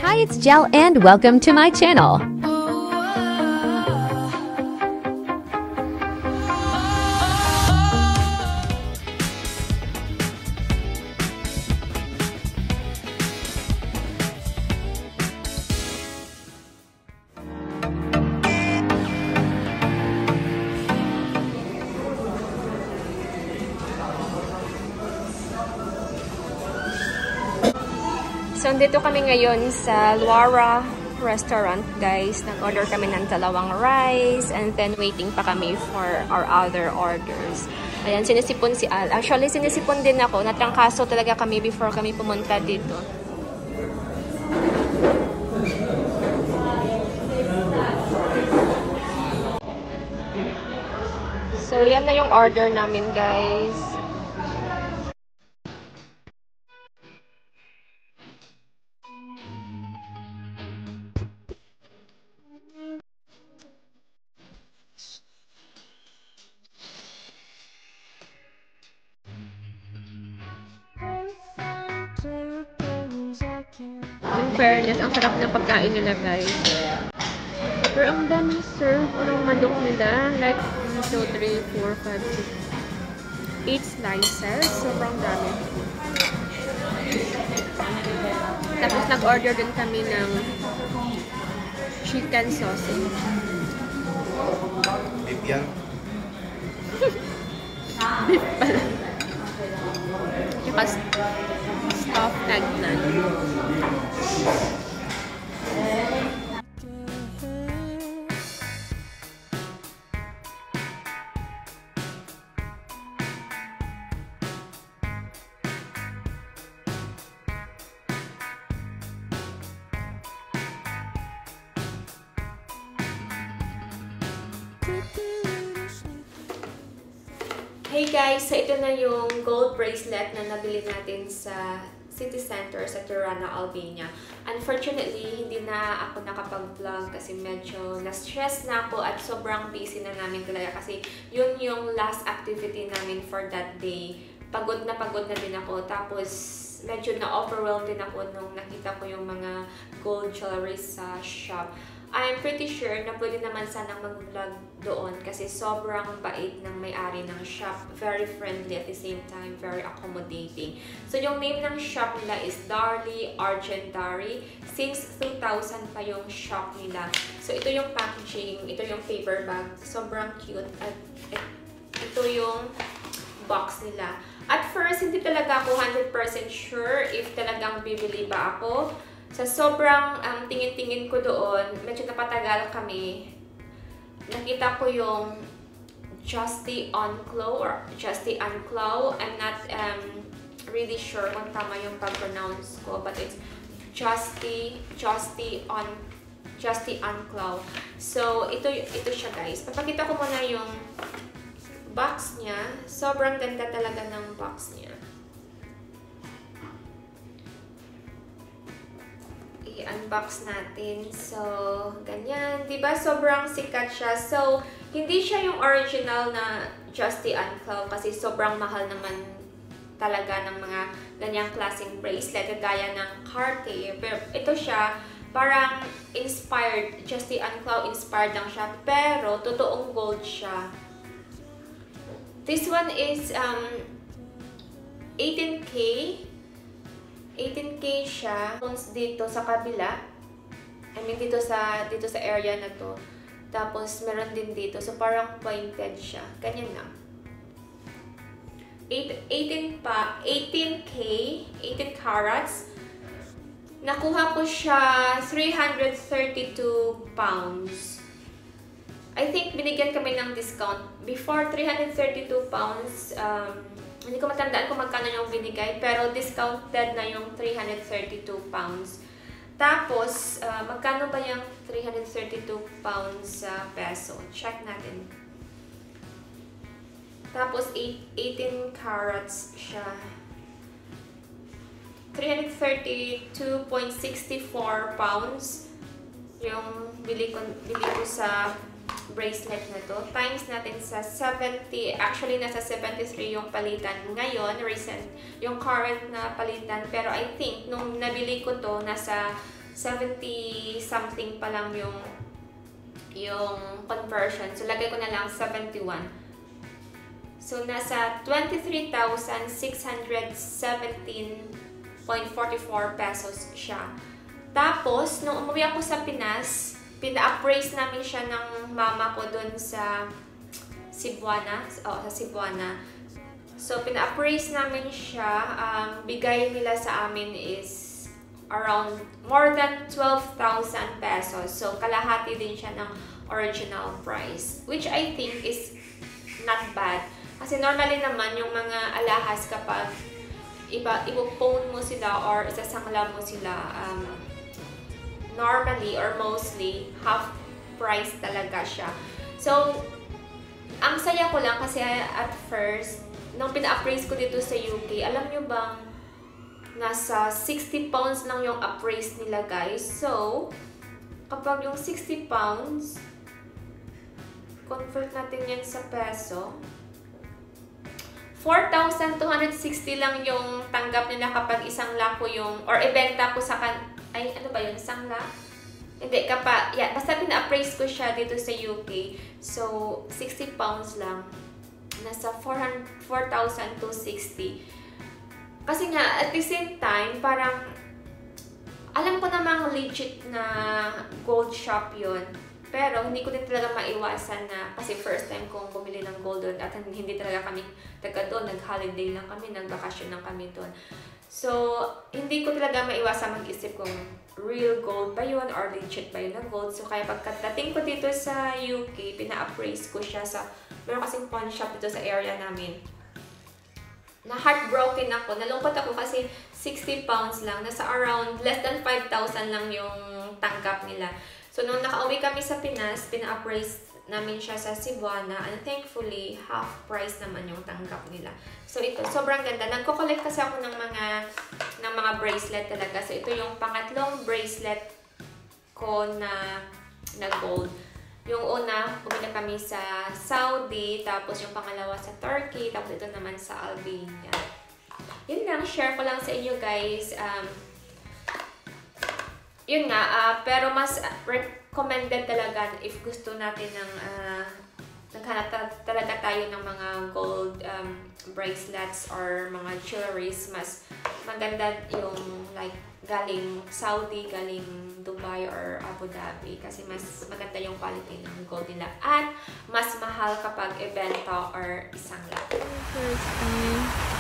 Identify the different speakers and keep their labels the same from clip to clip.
Speaker 1: Hi, it's Jel and welcome to my channel. So, dito kami ngayon sa Luara Restaurant, guys. Nag-order kami ng dalawang rice and then waiting pa kami for our other orders. Ayan, sinisipon si Al. Actually, sinisipon din ako. Natrangkaso talaga kami before kami pumunta dito. So, yan na yung order namin, guys. In fairness, ang sarap ng pagkain nila, guys. Pero ang dami serve ng manok nila. Like, 1, 2, 3, 4, 5, 6, 8 slices. Sobrang dami. Tapos nag-order din kami ng chicken sausage.
Speaker 2: Beef yan?
Speaker 1: Beef pala. Tsaka stuffed egg naan. Hey guys, so ito na yung gold bracelet na nabili natin sa City Center sa Tirana, Albania. Unfortunately, hindi na ako nakapag-vlog kasi medyo na-stress na ako at sobrang busy na namin talaga kasi yun yung last activity namin for that day. Pagod na din ako. Tapos, medyo na-overwhelmed din ako nung nakita ko yung mga gold jewelry sa shop. I'm pretty sure na pwede naman sanang mag-vlog doon kasi sobrang bait ng may-ari ng shop. Very friendly at the same time, very accommodating. So, yung name ng shop nila is Darly Argentary. Since 2000 pa yung shop nila. So, ito yung packaging, ito yung paper bag. Sobrang cute. At ito yung box nila. At first, hindi talaga ako 100% sure if talagang bibili ba ako. Sa sobrang tingin-tingin ko doon, medyo napatagal kami. Nakita ko yung Justy Enclos or Justy Enclos. I'm not really sure kung tama yung pag-pronounce ko, but it's Justy Enclos. So, ito siya, guys. Papakita ko muna yung box niya. Sobrang ganda talaga ng box niya. I-unbox natin. So, ganyan. Diba? Sobrang sikat siya. So, hindi siya yung original na Justy Enclos kasi sobrang mahal naman talaga ng mga ganyang klaseng bracelet kagaya ng Cartier. Pero ito siya, parang inspired. Justy Enclos inspired lang siya. Pero, totoong gold siya. This one is 18K. 18K siya. Dito sa kabila. I mean, dito sa area na to. Tapos, meron din dito. So, parang pointed siya. Ganyan na. 18K, 18 carats. Nakuha ko siya 332 pounds. I think binigyan kami ng discount. Before 332 pounds, hindi ko matandaan kung magkano yung binigay, pero discounted na yung 332 pounds. Tapos, magkano ba yung 332 pounds sa peso? Check natin. Tapos, 18 carats siya. 332.64 pounds yung bili ko sa bracelet na to. Times natin sa 70. Actually, nasa 73 yung palitan ngayon. Recent. Yung current na palitan. Pero I think, nung nabili ko to, nasa 70 something pa lang yung conversion. So, lagay ko na lang 71. So, nasa 23,617.44 pesos siya. Tapos, nung umuwi ako sa Pinas, pina-appraise namin siya ng mama ko dun sa Cebuana. Sa Cebuana. So, pina-appraise namin siya. Bigay nila sa amin is around more than 12,000 pesos. So, kalahati din siya ng original price. Which I think is not bad. Kasi normally naman yung mga alahas kapag ipo-phone mo sila or isasangla mo sila, normally or mostly half price talaga siya. So, ang saya ko lang kasi at first, nung pina-appraise ko dito sa UK, alam nyo bang nasa 60 pounds lang yung appraise nila, guys. So, kapag yung 60 pounds, convert natin yan sa peso, 4,260 lang yung tanggap nila kapag isang lako yung, or ibenta ko sa ay, ano ba yun? Isang lako? Hindi, kapag, yeah, basta pina-appraise ko siya dito sa UK. So, 60 pounds lang. Nasa 4,260. Kasi nga, at the same time, parang, alam ko namang legit na gold shop yun. Pero hindi ko din talaga maiwasan na, kasi first time kong bumili ng gold doon at hindi talaga kami taga doon, nag-holiday lang kami, nag-vacation lang kami doon. So, hindi ko talaga maiwasan mag-isip kung real gold ba yun or legit ba yun na gold. So, kaya pagkadating ko dito sa UK, pina-appraise ko siya sa, meron kasing pawn shop dito sa area namin. Na heartbroken ako, nalungkot ako kasi 60 pounds lang, nasa around less than 5,000 lang yung tanggap nila. So, nung nakauwi kami sa Pinas, pina-appraise namin siya sa Cebuana and thankfully, half price naman yung tanggap nila. So, ito, sobrang ganda. Nagko-collect kasi ako ng mga bracelet talaga. So, ito yung pangatlong bracelet ko na gold. Yung una, bumili kami sa Saudi, tapos yung pangalawa sa Turkey, tapos ito naman sa Albania. Yun lang, share ko lang sa inyo, guys. Yun nga, pero mas recommended talaga if gusto natin ng naghanap talaga tayo ng mga gold bracelets or mga jewelries, mas maganda yung like galing Saudi, galing Dubai or Abu Dhabi kasi mas maganda yung quality ng gold nila at mas mahal kapag ibenta or isang lot.
Speaker 2: First time.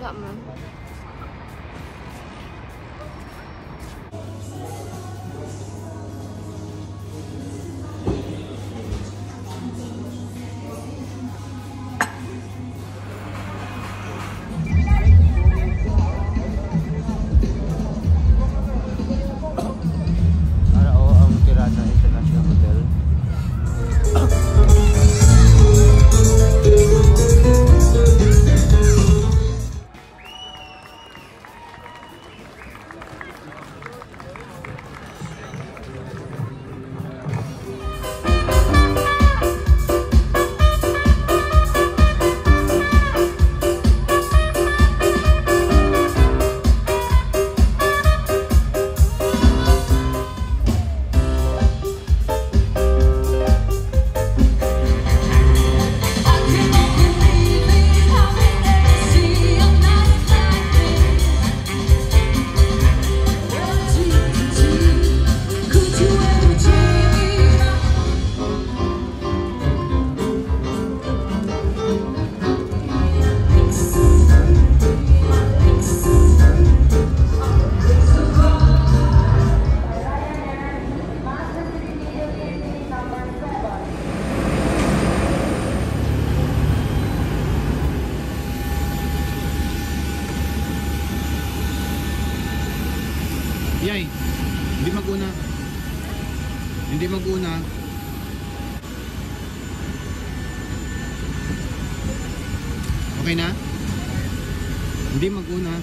Speaker 2: Wala man.
Speaker 3: Ang Tirana International Hotel.
Speaker 4: Yay, hindi mag-una. Hindi mag-una. Okay na? Hindi mag-una.